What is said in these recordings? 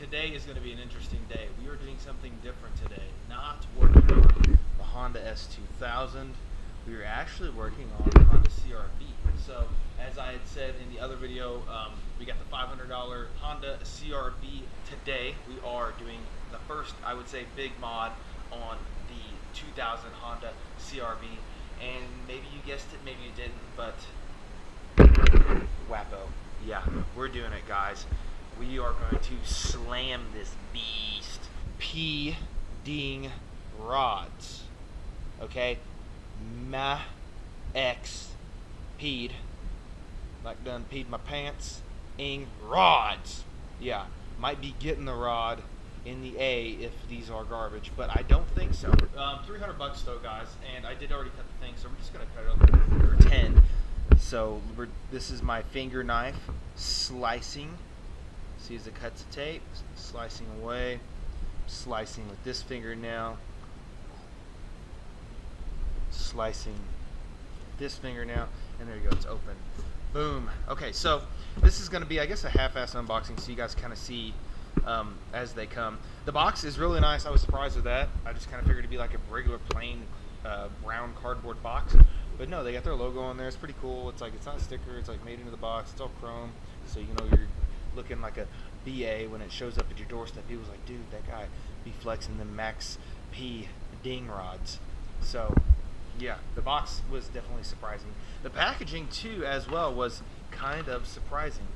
today is going to be an interesting day. We are doing something different today. Not working on the Honda S2000. We are actually working on the Honda CR-V. So, as I had said in the other video, we got the $500 Honda CR-V. Today, we are doing the first, I would say, big mod on the 2000 Honda CR-V. And maybe you guessed it, maybe you didn't, but wappo. Yeah, we're doing it, guys. We are going to slam this beast. P-ding rods. Okay? Peed. Like done peed my pants. Ing rods. Yeah, might be getting the rod in the A if these are garbage, but I don't think so. $300 though, guys, and I did already cut the thing, so we're just gonna cut it up for 10. So this is my finger knife slicing. See as it cuts the tape, slicing away, slicing with this fingernail, slicing this fingernail, and there you go, it's open. Boom. Okay, so this is going to be, I guess, a half-ass unboxing, so you guys kind of see as they come. The box is really nice. I was surprised with that. I just kind of figured it'd be like a regular plain brown cardboard box, but no, they got their logo on there. It's pretty cool. It's like, it's not a sticker, it's like made into the box. It's all chrome, so you know you're looking like a BA when it shows up at your doorstep. People's like, dude, that guy be flexing the Maxpeedings rods. So yeah, the box was definitely surprising. The packaging too as well was kind of surprising.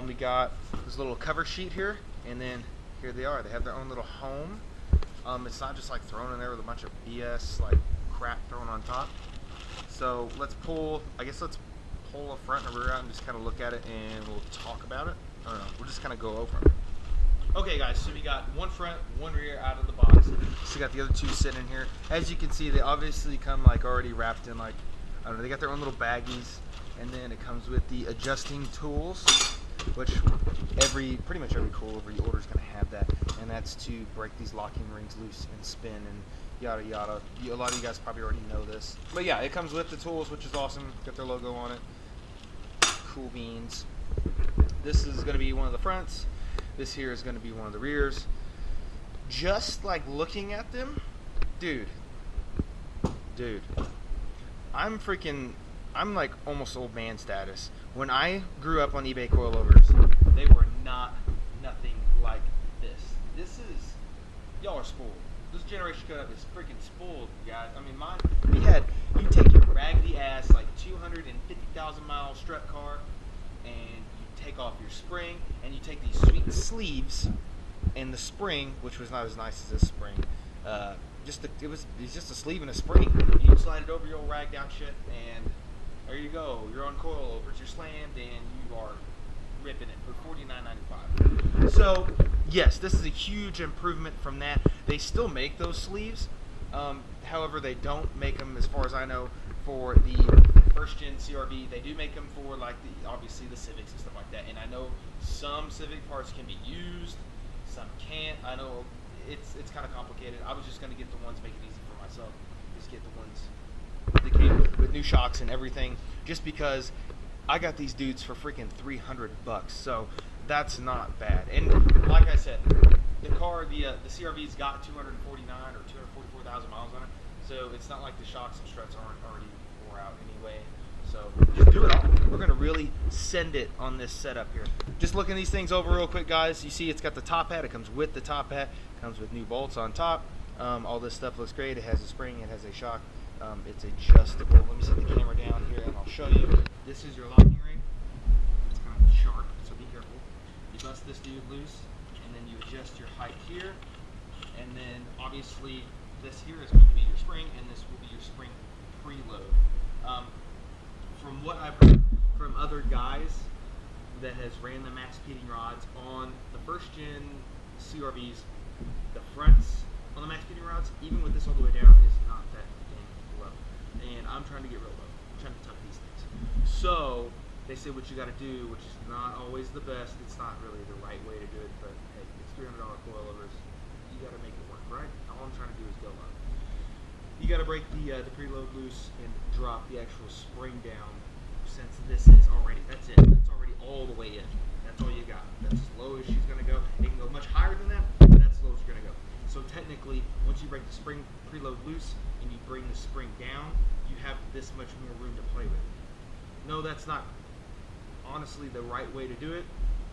We got this little cover sheet here, and then here they are. They have their own little home. It's not just like thrown in there with a bunch of BS like crap thrown on top. So let's pull the front and rear out and just kind of look at it, and we'll talk about it. I don't know, we'll just kind of go over it. Okay guys, so we got one front, one rear out of the box. So we got the other two sitting in here. As you can see, they obviously come like already wrapped in like, I don't know, they got their own little baggies, and then it comes with the adjusting tools, which pretty much every Coilover you order is going to have that, and that's to break these locking rings loose and spin and yada yada. A lot of you guys probably already know this, but yeah, it comes with the tools, which is awesome. Got their logo on it. Cool beans. This is going to be one of the fronts. This here is going to be one of the rears. Just like looking at them, dude, I'm like almost old man status. When I grew up on eBay coilovers, they were nothing like this. This is, y'all are spoiled. This generation coming up is freaking spoiled, guys. I mean, you take your raggedy ass, like 250,000 mile strut car, and you take off your spring, and you take these sweet sleeves, and the spring, which was not as nice as this spring, it's just a sleeve and a spring. You slide it over your old ragged out shit, and there you go. You're on coilovers. You're slammed, and you are ripping it for $49.95. So yes, this is a huge improvement from that. They still make those sleeves. However, they don't make them, as far as I know, for the first gen CR-V. They do make them for like obviously the Civics and stuff like that. And I know some Civic parts can be used, some can't. I know it's kind of complicated. I was just going to get the ones, make it easy for myself. Just get the ones that came with new shocks and everything, just because I got these dudes for freaking $300, so that's not bad. And like I said, the car, the CR-V's got 249 or 244,000 miles on it, so it's not like the shocks and struts aren't already wore out anyway. So just do it all. We're gonna really send it on this setup here. Just looking these things over real quick, guys. You see it's got the top hat. It comes with the top hat. It comes with new bolts on top. All this stuff looks great. It has a spring. It has a shock. It's adjustable. Let me set the camera down here and I'll show you. This is your locking ring. It's kind of sharp, so be careful. You bust this dude loose, and then you adjust your height here, and then obviously this here is going to be your spring, and this will be your spring preload. From what I've heard from other guys that has ran the Maxpeedings rods on the first gen CR-Vs, the fronts on the Maxpeedings rods, even with this all the way down, is not that dang low. And I'm trying to get real low. I'm trying to tuck these things. So they say what you got to do, which is not always the best. It's not really the right way to do it, but hey, it's $300 coilovers. You got to make it work, right? All I'm trying to do is go low. You got to break the preload loose and drop the actual spring down, since this is already, that's it. That's already all the way in. That's all you got. That's as low as she's going to go. It can go much break the spring preload loose and you bring the spring down, you have this much more room to play with. No, that's not honestly the right way to do it,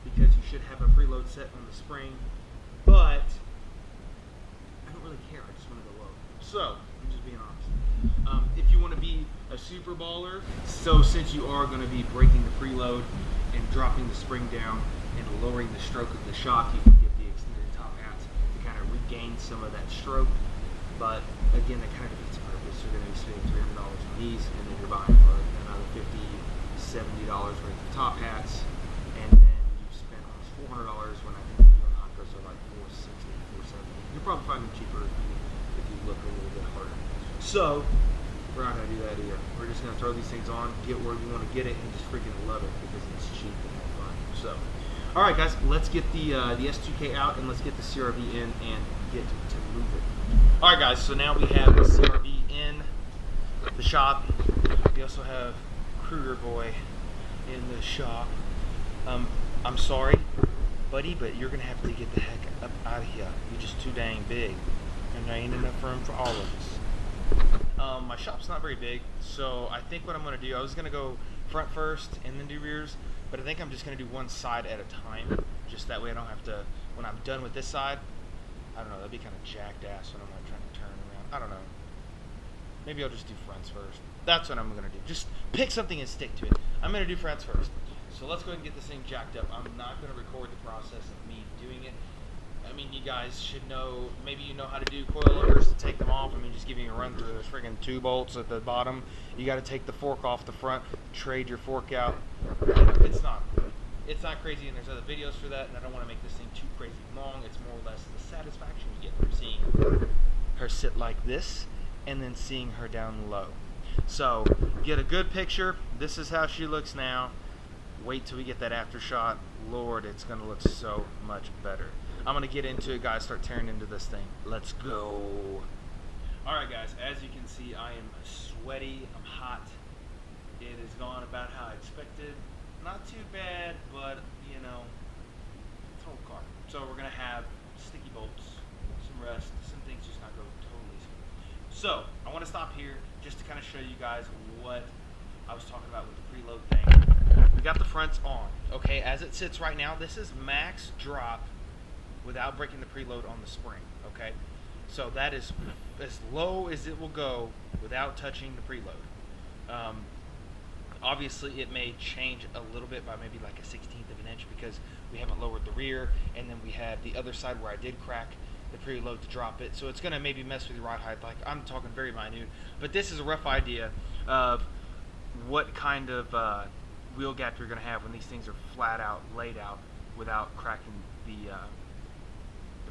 because you should have a preload set on the spring, but I don't really care. I just want to go low. So I'm just being honest. If you want to be a super baller, so since you are going to be breaking the preload and dropping the spring down and lowering the stroke of the shock, you can get the extended top hats to kind of regain some of that stroke. But again, that kind of defeats the purpose. You're going to be spending $300 on these, and then you're buying for another $50, $70 worth of top hats, and then you spend almost $400 when I think the Honkas are like $460, $470. You'll probably find them cheaper if you look a little bit harder. So we're not going to do that either. We're just going to throw these things on, get where you want to get it, and just freaking love it because it's cheap and have fun. So, all right, guys, let's get the S2K out and let's get the CRV in and get to move it. All right, guys. So now we have the CRV in the shop. We also have Kruger Boy in the shop. I'm sorry, buddy, but you're gonna have to get the heck up out of here. You're just too dang big, and there ain't enough room for all of us. My shop's not very big, so I think what I'm gonna do, I was gonna go front first and then do rears, but I think I'm just gonna do one side at a time, just that way I don't have to, when I'm done with this side, I don't know, that'd be kind of jacked ass when I'm like trying to turn around. I don't know. Maybe I'll just do fronts first. That's what I'm going to do. Just pick something and stick to it. I'm going to do fronts first. So let's go ahead and get this thing jacked up. I'm not going to record the process of me doing it. I mean, you guys should know, maybe you know how to do coilovers to take them off. I mean, just giving you a run through. There's friggin' 2 bolts at the bottom. You got to take the fork off the front, trade your fork out. It's not crazy, and there's other videos for that, and I don't want to make this thing too crazy long. It's more or less the satisfaction you get from seeing her sit like this and then seeing her down low. So get a good picture. This is how she looks now. Wait till we get that after shot. Lord, it's going to look so much better. I'm going to get into it, guys. Start tearing into this thing. Let's go. All right, guys. As you can see, I am sweaty. I'm hot. It has gone about how I expected. Not too bad, but, you know, it's an old car. So we're going to have sticky bolts, some rust, some things just not go totally smooth. So I want to stop here just to kind of show you guys what I was talking about with the preload thing. We got the fronts on. Okay, as it sits right now, this is max drop without breaking the preload on the spring. Okay, so that is as low as it will go without touching the preload. Obviously, it may change a little bit by maybe like a 1/16 of an inch because we haven't lowered the rear, and then we have the other side where I did crack the preload to drop it. So it's going to maybe mess with your ride height. Like, I'm talking very minute, but this is a rough idea of what kind of wheel gap you're going to have when these things are flat out, laid out, without cracking the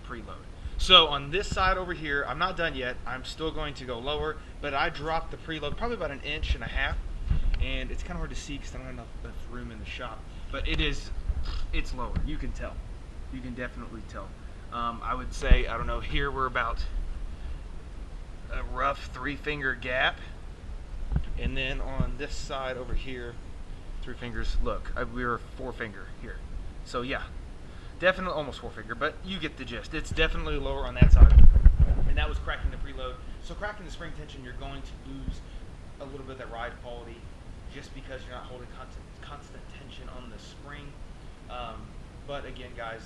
preload. So on this side over here, I'm not done yet. I'm still going to go lower, but I dropped the preload probably about 1.5 inches. And it's kind of hard to see because I don't have enough room in the shop. But it's lower. You can tell. You can definitely tell. I would say, I don't know, here we're about a rough 3-finger gap. And then on this side over here, 3 fingers, look, we're 4-finger here. So yeah, definitely almost 4-finger, but you get the gist. It's definitely lower on that side. And that was cracking the preload. So cracking the spring tension, you're going to lose a little bit of that ride quality, just because you're not holding constant tension on the spring. But again, guys,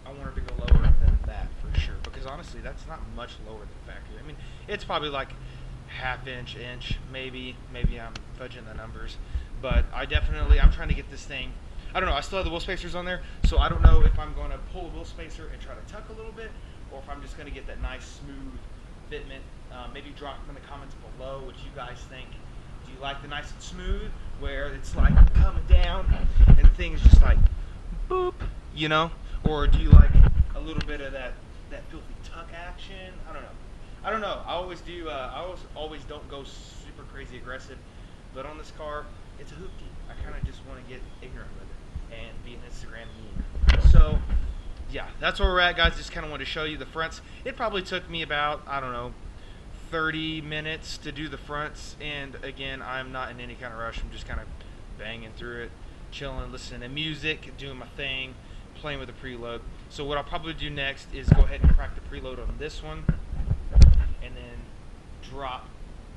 I wanted to go lower than that for sure, because honestly, that's not much lower than factory. I mean, it's probably like 1/2 inch, maybe I'm fudging the numbers, but I'm trying to get this thing, I don't know, I still have the wheel spacers on there, so I don't know if I'm going to pull a wheel spacer and try to tuck a little bit, or if I'm just going to get that nice smooth fitment. Maybe drop in the comments below what you guys think. Do you like the nice and smooth, where it's like coming down and the thing is just like boop, you know? Or do you like a little bit of that filthy tuck action? I don't know. I always do. I always don't go super crazy aggressive, but on this car, it's a hoopty. I kind of just want to get ignorant with it and be an Instagram meme. So yeah, that's where we're at, guys. Just kind of wanted to show you the fronts. It probably took me about, I don't know, 30 minutes to do the fronts, and again, I'm not in any kind of rush. I'm just kind of banging through it, chilling, listening to music, doing my thing, playing with the preload. So what I'll probably do next is go ahead and crack the preload on this one, and then drop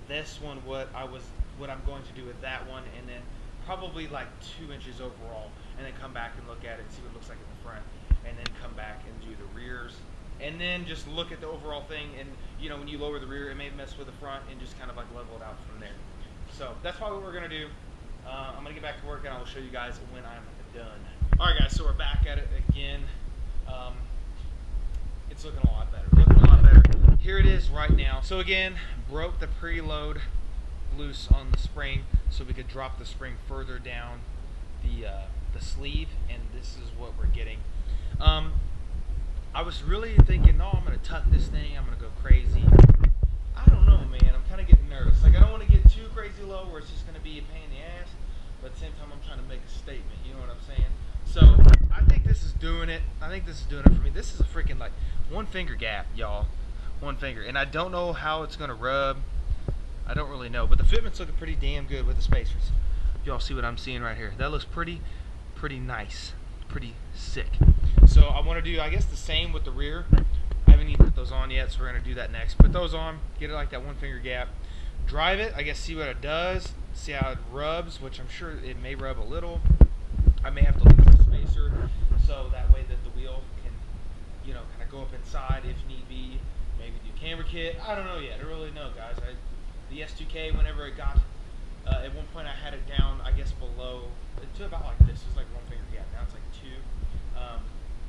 this one what I'm going to do with that one, and then probably like 2 inches overall, and then come back and look at it and see what it looks like in the front, and then come back and do the rears, and then just look at the overall thing. And you know, when you lower the rear, it may mess with the front, and just kind of like level it out from there. So that's probably what we're gonna do. I'm gonna get back to work, and I'll show you guys when I'm done. All right, guys, so we're back at it again. It's looking a lot better. Here it is right now. So again, broke the preload loose on the spring, so we could drop the spring further down the sleeve, and this is what we're getting. I was really thinking, no, I'm gonna tuck this thing, I'm gonna go crazy. I don't know, man. I'm kind of getting nervous. Like, I don't want to get too crazy low where it's just gonna be a pain in the ass, but at the same time, I'm trying to make a statement. You know what I'm saying? So I think this is doing it. I think this is doing it for me. This is a freaking like 1 finger gap, y'all. 1 finger, and I don't know how it's gonna rub. I don't really know, but the fitment's looking pretty damn good with the spacers. Y'all see what I'm seeing right here? That looks pretty nice, pretty sick. So I want to do, I guess, the same with the rear. I haven't even put those on yet, so we're gonna do that next. Put those on, get it like that 1 finger gap, drive it, I guess, see what it does, see how it rubs, which I'm sure it may rub a little. I may have to lose the spacer, so that way that the wheel can, you know, kind of go up inside if need be. Maybe do camber kit. I don't know yet. I don't really know, guys. The S2K, whenever it got, at one point I had it down, I guess, below, to about like this. It was like 1 finger gap. Now it's like 2.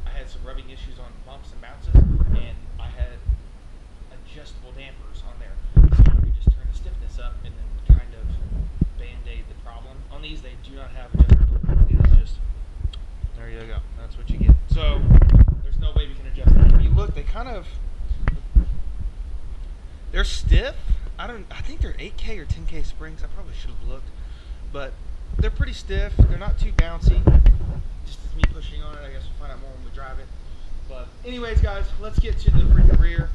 I had some rubbing issues on bumps and bounces, and I had adjustable dampers on there. So I could just turn the stiffness up and then kind of band-aid the problem. On these, they do not have adjustable. It is just, there you go. That's what you get. So there's no way we can adjust that. If you look, they kind of, they're stiff. I think they're 8K or 10K springs. I probably should have looked, but they're pretty stiff. They're not too bouncy. Just as me pushing on it, I guess we'll find out more when we drive it. But anyways, guys, let's get to the freaking rear.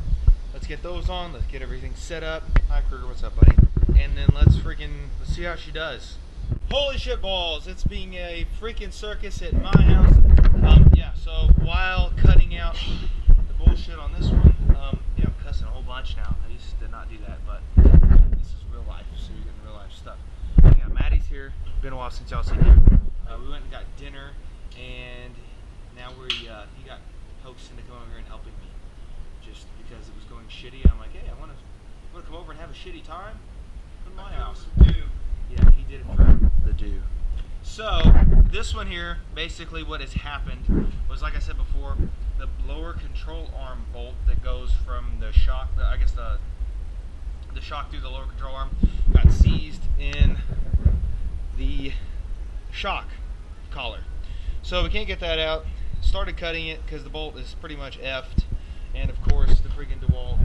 Let's get those on. Let's get everything set up. Hi, Kruger. What's up, buddy? And then let's see how she does. Holy shit balls! It's being a freaking circus at my house. Yeah. So while cutting out the bullshit on this one, yeah, I'm cussing a whole bunch now. I used to not do that, but this is real life, so you're getting real life stuff. Yeah, Maddie's here. Been a while since y'all seen him. We went and got dinner, and now he got coaxed into coming over here and helping me, just because it was going shitty. I'm like, hey, I want to come over and have a shitty time. Come to my house. Yeah, he did it for the do. So this one here, basically what has happened was, like I said before, the lower control arm bolt that goes from the shock, I guess the shock through the lower control arm, got seized in the shock collar. So we can't get that out. Started cutting it because the bolt is pretty much effed, and of course the freaking DeWalt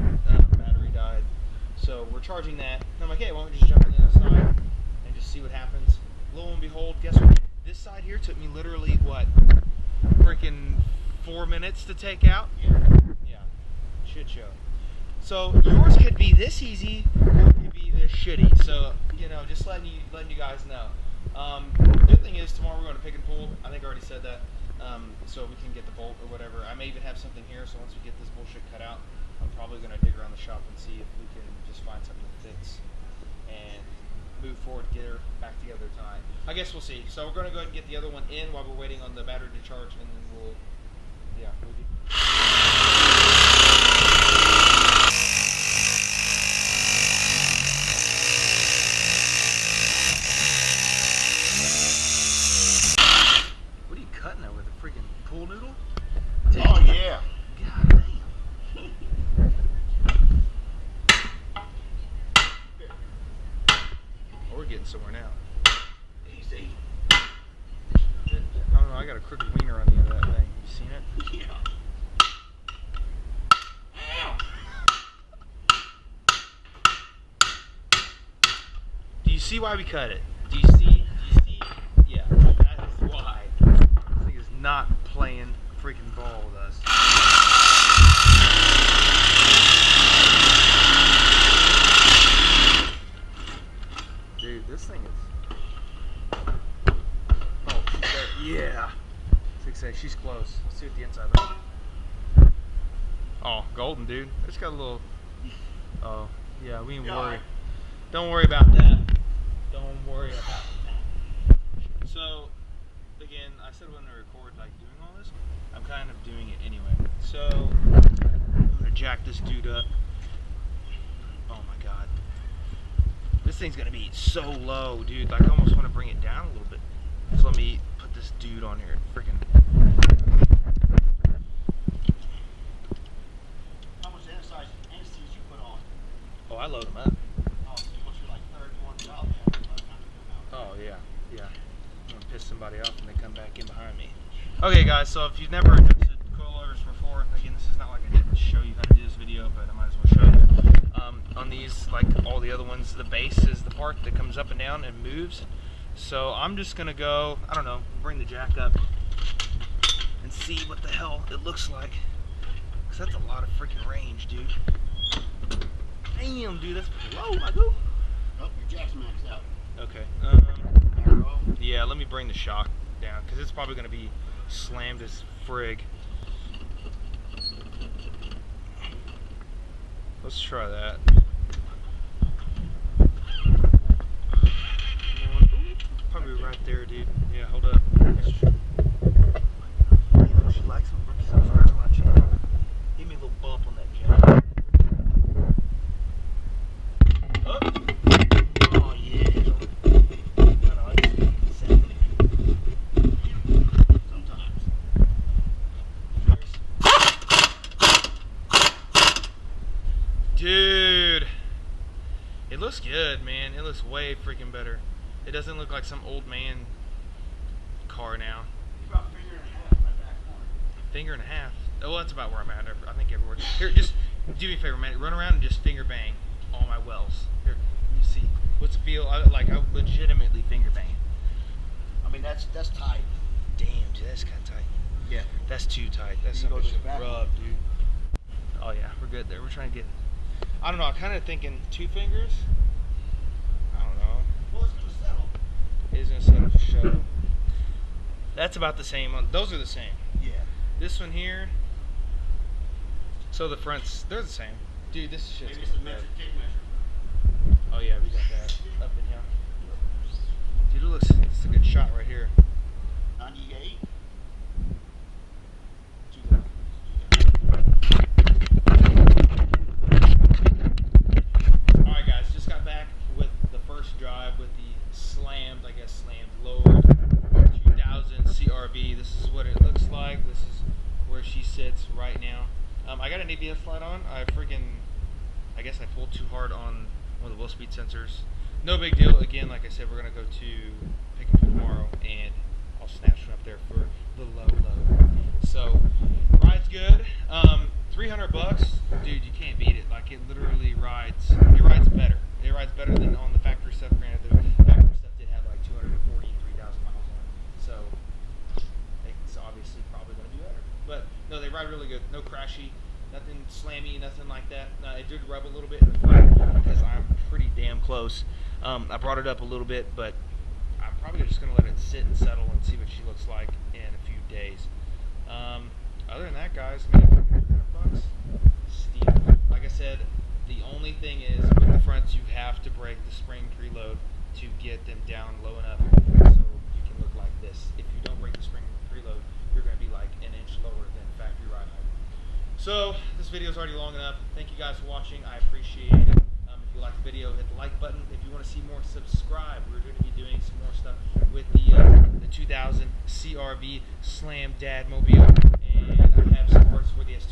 battery died. So we're charging that. And I'm like, hey, why don't we just jump on the other side and just see what happens? Lo and behold, guess what? This side here took me literally, what, freaking 4 minutes to take out? Yeah, shit show. So yours could be this easy, or it could be this shitty. So, you know, just letting you guys know. Good thing is, tomorrow we're going to pick and pull. I think I already said that. So we can get the bolt or whatever. I may even have something here, so once we get this bullshit cut out, I'm probably going to dig around the shop and see if we can just find something that fits and move forward, get her back together tonight. I guess we'll see. So we're going to go ahead and get the other one in while we're waiting on the battery to charge, and then we'll do. What are you cutting that with, a freaking pool noodle? Dang. Oh yeah. God damn. We're getting somewhere now. Easy. I don't know, I got a crooked wiener on the end of that thing. You seen it? Yeah. Ow. Do you see why we cut it? Do you see? Yeah, that is why. This thing is not playing freaking ball with us. Dude, this thing is... Oh, she's there. Yeah. 6A, she's close. Let's see what the inside looks like. Oh, golden, dude. It's got a little Oh, yeah, we ain't Yeah. worry. Don't worry about that. Don't worry about that. So, again, I said when I record like doing all this, I'm kind of doing it anyway. So, I'm gonna jack this dude up. Oh my god. This thing's gonna be so low, dude. Like, I almost want to bring it down a little bit. So let me put this dude on here. Freaking. How much anesthesia you put on? Oh, I load them up. Oh, so you want your like third one out there by the time you come out. Oh yeah, yeah. I'm gonna piss somebody off and they come back in behind me. Okay, guys. So if you've never adjusted coilovers before, again, this is not like I didn't show you how to do this video, but I might as well show you. On these, like all the other ones, the base is the part that comes up and down and moves. So I'm just gonna go, I don't know, bring the jack up and see what the hell it looks like. Cause that's a lot of freaking range, dude. Damn, dude, that's low, my dude. Oh, your jack's maxed out. Okay. There you go. Yeah, let me bring the shock down because it's probably gonna be slammed as frig. Let's try that. Probably right there, dude. Yeah, hold up. She likes them. Give me a little bump on that jack. Oh. Oh, yeah. I know, I just said it. Sometimes. Dude. It looks good, man. It looks way freaking better. It doesn't look like some old man car now. You about a finger and a half in that back corner. Finger and a half. Oh, that's about where I'm at. I think everywhere. Here, just do me a favor, man. Run around and just finger bang all my wells. Here, let me see. What's it feel? I legitimately finger bang. I mean, that's tight. Damn, dude, that's kind of tight. Yeah. That's too tight. That's You go something just to back. rub, dude. Oh yeah, we're good there. We're trying to get. I don't know. I'm kind of thinking 2 fingers. I don't know. Well, it's gonna settle. It is gonna settle for sure. That's about the same. Those are the same. Yeah. This one here. So the fronts, they're the same. Dude, this shit's Maybe it's the getting bad. metric tape measure. Oh yeah, we got that up in here. Dude, it looks, it's a good shot right here. 98. Alright guys, just got back with the first drive with the slammed, I guess slammed, lowered 2000 CRV. This is what it looks like. This is where she sits right now. I got an ABS slide on. I guess I pulled too hard on one of the low speed sensors. No big deal. Again, like I said, we're going to go to pick and put tomorrow, and I'll snatch one up there for the low. So, ride's good. 300 bucks, dude, you can't beat it. Like, it literally rides. It rides better. It rides better than on the factory stuff. Granted, the factory stuff did have like 243,000 miles on it, so it's obviously probably going to be better. But no, they ride really good. No crashy, nothing slammy, nothing like that. It did rub a little bit in the front because I'm pretty damn close. I brought it up a little bit, but I'm probably just going to let it sit and settle and see what she looks like in a few days. Other than that, guys, man, $300, steal. Like I said, the only thing is with the fronts, you have to break the spring preload to get them down low enough so you can look like this. If you don't break the spring preload, you're going to be like an inch lower than factory ride height. So this video is already long enough. Thank you guys for watching. I appreciate it. If you like the video, hit the like button. If you want to see more, subscribe. We're going to be doing some more stuff with the 2000 CRV Slam Dad Mobile, and I have some parts for the S2.